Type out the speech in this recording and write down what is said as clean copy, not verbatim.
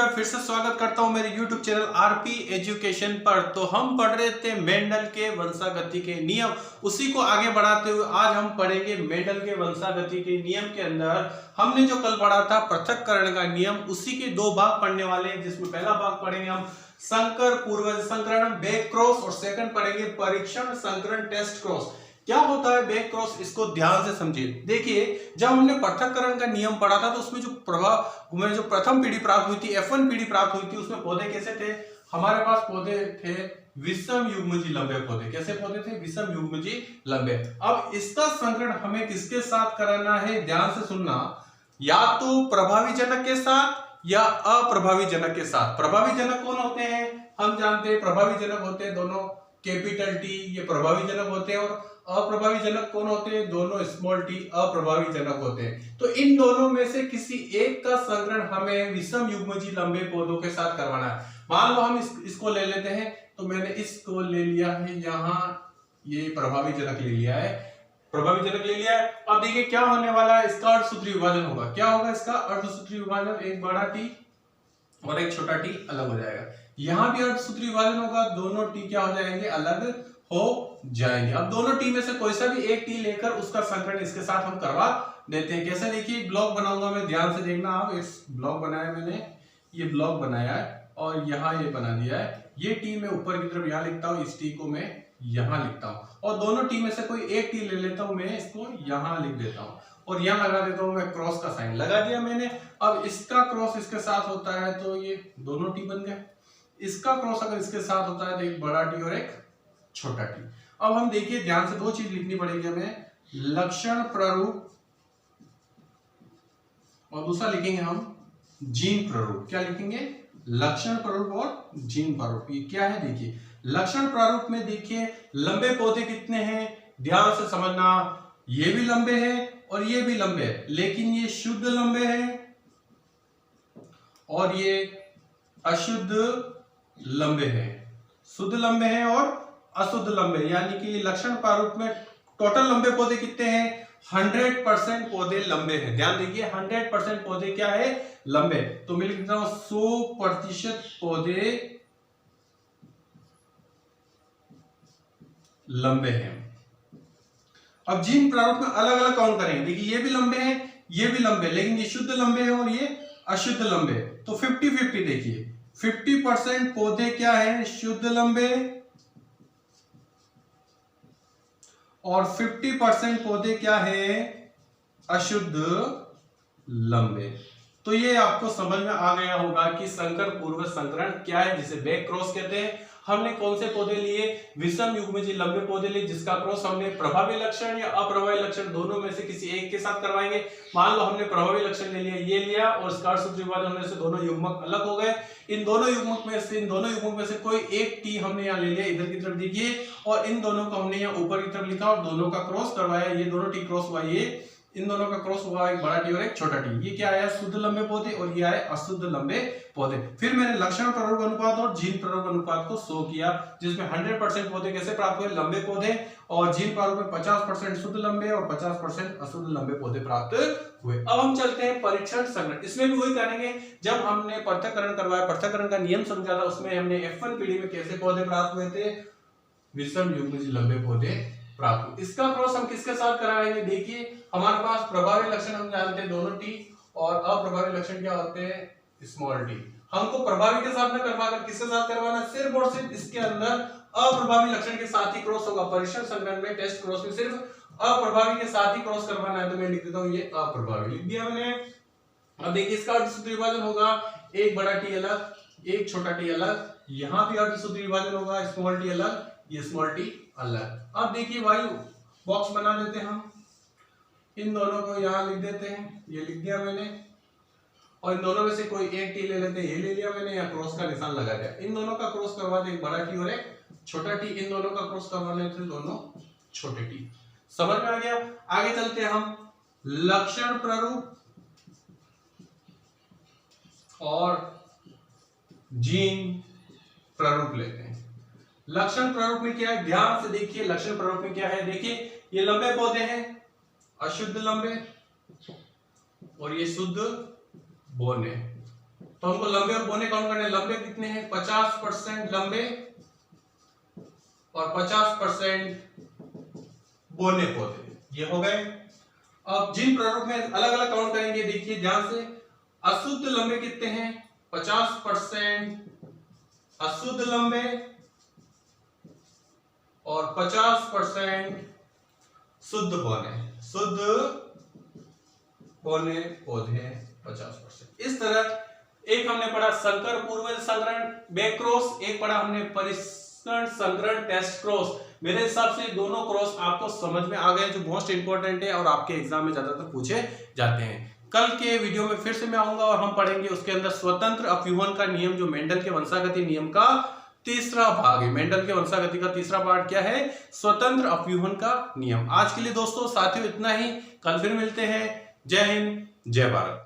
मैं फिर से स्वागत करता हूं मेरे YouTube चैनल आरपी एजुकेशन पर। तो हम पढ़ रहे थे मेंडल के वंशागति के नियम, उसी को आगे बढ़ाते हुए आज हम पढ़ेंगे मेंडल के वंशागति के नियम के अंदर हमने जो कल पढ़ा था पृथक्करण का नियम, उसी के दो भाग पढ़ने वाले हैं। जिसमें पहला भाग पढ़ेंगे हम संकर पूर्वज संकरण बैक क्रॉस और सेकंड पढ़ेंगे परीक्षण संकरण टेस्ट क्रॉस। क्या होता है बैक क्रॉस, इसको ध्यान से समझिए। देखिए, जब हमने पृथक्करण का नियम पढ़ा था तो उसमें जो प्रथम पीढ़ी प्राप्त हुई थी, F1 पीढ़ी प्राप्त हुई थी, उसमें पौधे कैसे थे? हमारे पास पौधे थे विषम युग्मजीय लंबे पौधे। कैसे पौधे थे? विषम युग्मजीय लंबे। अब इसका संकरण हमें किसके साथ कराना है? ध्यान से सुनना, या तो प्रभावी जनक के साथ या अप्रभावी जनक के साथ। प्रभावी जनक कौन होते हैं? हम जानते हैं प्रभावी जनक होते हैं दोनों कैपिटल टी, ये प्रभावी जनक होते हैं। और अप्रभावी जनक कौन होते हैं? दोनों स्मॉल टी अप्रभावी जनक होते हैं। तो इन दोनों में से किसी एक का संकरण हमें विषम युग्मजीय लंबे पौधों के साथ करवाना है। मान लो हम इसको ले लेते हैं, तो मैंने इसको ले लिया है, यहाँ ये प्रभावी जनक ले लिया है, प्रभावी जनक ले लिया है। अब देखिए क्या होने वाला है, इसका अर्धसूत्री विभाजन होगा। क्या होगा इसका अर्धसूत्री विभाजन? एक बड़ा टी और एक छोटा टी अलग हो जाएगा। यहाँ भी अर्धसूत्री विभाजन होगा, दोनों टी क्या हो जाएंगे? अलग हो जाएंगे। अब दोनों टी में से कोई सा भी एक टी लेकर उसका संकरण इसके साथ हम करवा देते हैं। कैसे? देखिए, ब्लॉक बनाऊंगा मैं, ध्यान से देखना आप। इस ब्लॉक बनाया मैंने, ये ब्लॉक बनाया है और यहाँ ये बना दिया है। ये टी मैं ऊपर की तरफ यहाँ लिखता हूँ, इस टी को मैं यहाँ लिखता हूँ, और दोनों टी में से कोई एक टी ले लेता हूँ, मैं इसको यहाँ लिख देता हूँ और यहाँ लगा देता हूँ मैं, क्रॉस का साइन लगा दिया मैंने। अब इसका क्रॉस इसके साथ होता है तो ये दोनों टी बन गए। इसका क्रॉस अगर इसके साथ होता है तो एक बड़ा टी और एक छोटा टी। अब हम देखिए, ध्यान से दो चीज लिखनी पड़ेगी हमें, लक्षण प्रारूप और दूसरा लिखेंगे हम जीन प्रारूप। क्या लिखेंगे? लक्षण प्रारूप और जीन प्रारूप। ये क्या है? देखिए, लक्षण प्रारूप में देखिए लंबे पौधे कितने हैं, ध्यान से समझना। ये भी लंबे हैं और ये भी लंबे हैं, लेकिन ये शुद्ध लंबे हैं और ये अशुद्ध लंबे हैं। शुद्ध लंबे हैं और अशुद्ध लंबे, यानी कि लक्षण प्रारूप में टोटल लंबे पौधे कितने हैं? 100% पौधे लंबे हैं। ध्यान देखिए, 100% पौधे क्या है? लंबे। तो मैं लिखता हूं 100% पौधे लंबे हैं। अब जीन प्रारूप में अलग अलग काउंट करेंगे। देखिए, ये भी लंबे हैं, ये भी लंबे, लेकिन ये शुद्ध लंबे हैं और ये अशुद्ध लंबे। तो 50-50 देखिए, 50% पौधे क्या है? शुद्ध लंबे और 50% पौधे क्या है? अशुद्ध लंबे। तो ये आपको समझ में आ गया होगा कि संकर पूर्व संकरण क्या है, जिसे बैक क्रॉस कहते हैं। हमने कौन से पौधे लिए? विषम युग्मजीय लंबे पौधे लिए, जिसका क्रॉस हमने प्रभावी लक्षण या अप्रभावी लक्षण दोनों में से किसी एक के साथ करवाएंगे। मान लो हमने प्रभावी लक्षण ले लिया, ये लिया, और इसका अर्धसूत्री विभाजन होने से दोनों युग्मक अलग हो गए। इन दोनों युग्मक में से कोई एक टी हमने यहाँ ले लिया, इधर की तरफ देखिए, और इन दोनों को हमने यहाँ ऊपर की तरफ लिखा और दोनों का क्रॉस करवाया। ये दोनों टी क्रॉस हुआ, ये इन दोनों का क्रॉस हुआ, एक बड़ा टी और एक छोटा टी। ये क्या आया? शुद्ध लंबे पौधे, और ये आए अशुद्ध लंबे पौधे। फिर मैंने लक्षण प्रारूप अनुपात और जीन प्रारूप अनुपात को शो किया, जिसमें 100% पौधे कैसे प्राप्त हुए? लंबे पौधे, और जीन प्रारूप में 50% शुद्ध लंबे और 50% अशुद्ध लंबे पौधे प्राप्त हुए। अब हम चलते हैं परीक्षण संकरण। इसमें भी वही करेंगे, जब हमने पृथक्करण करवाया, पृथक्करण का नियम समझा था, उसमें हमने F1 पीढ़ी में कैसे पौधे प्राप्त हुए थे? विषम युग्मजीय लंबे पौधे प्राप्त हुए। इसका क्रॉस हम किसके साथ कराएंगे? देखिए, हमारे पास प्रभावी लक्षण हम जानते हैं दोनों टी, और अप्रभावी लक्षण क्या होते हैं? Small T. हमको प्रभावी के साथ में करवाकर किसके साथ करवाना? सिर्फ और सिर्फ इसके अंदर अप्रभावी लक्षण के साथ ही क्रॉस होगा। परीक्षण संकरण में, टेस्ट क्रॉस में सिर्फ अप्रभावी के साथ ही क्रॉस करवाना है। तो मैं लिख देता हूं, ये अप्रभावी लिख दिया मैंने। अब देखिए, इसका अर्धसूत्री विभाजन होगा, एक बड़ा टी अलग, एक छोटा टी अलग। यहाँ भी अर्धसूत्री विभाजन होगा, स्मॉल टी अलग, ये स्मॉल टी अलग। अब देखिए, वायु बॉक्स बना लेते हैं हम, इन दोनों को यहाँ लिख देते हैं, ये लिख दिया मैंने, और इन दोनों में से कोई एक टी ले लेते हैं, ये ले लिया मैंने, यहाँ क्रॉस का निशान लगा दिया। इन दोनों का क्रॉस करवा दे, एक बड़ा टी और एक छोटा टी। इन दोनों का क्रॉस करवाने थे दोनों छोटे टी। समझ में आ गया? आगे चलते हैं हम लक्षण प्रारूप और जीन प्रारूप लेते हैं। लक्षण प्रारूप में क्या है? ध्यान से देखिए, लक्षण प्रारूप में क्या है? देखिए, ये लंबे पौधे हैं, अशुद्ध लंबे, और ये शुद्ध बोने। तो हमको लंबे और बोने काउंट करने। लंबे कितने हैं? 50% लंबे और 50% बोने पौधे, ये हो गए। अब जिन प्रारूप में अलग अलग काउंट करेंगे, देखिए ध्यान से। अशुद्ध लंबे कितने हैं? 50% अशुद्ध लंबे और 50% शुद्ध बोने। शुद्ध बोने पौधे 50%। इस तरह एक हमने पढ़ा संकर पूर्वज संकरण बैक क्रॉस, एक पढ़ा हमने परिष्करण संकरण टेस्ट क्रॉस। मेरे हिसाब से दोनों क्रॉस आपको समझ में आ गए, जो मोस्ट इंपॉर्टेंट है और आपके एग्जाम में ज्यादातर पूछे जाते हैं। कल के वीडियो में फिर से मैं आऊंगा और हम पढ़ेंगे उसके अंदर स्वतंत्र अपव्यूहन का नियम, जो मेंडल के वंशागति नियम का तीसरा भाग है। मेंडल के वंशागति का तीसरा पार्ट क्या है? स्वतंत्र अपव्यूहन का नियम। आज के लिए दोस्तों साथियों इतना ही, कल फिर मिलते हैं। जय हिंद, जय भारत।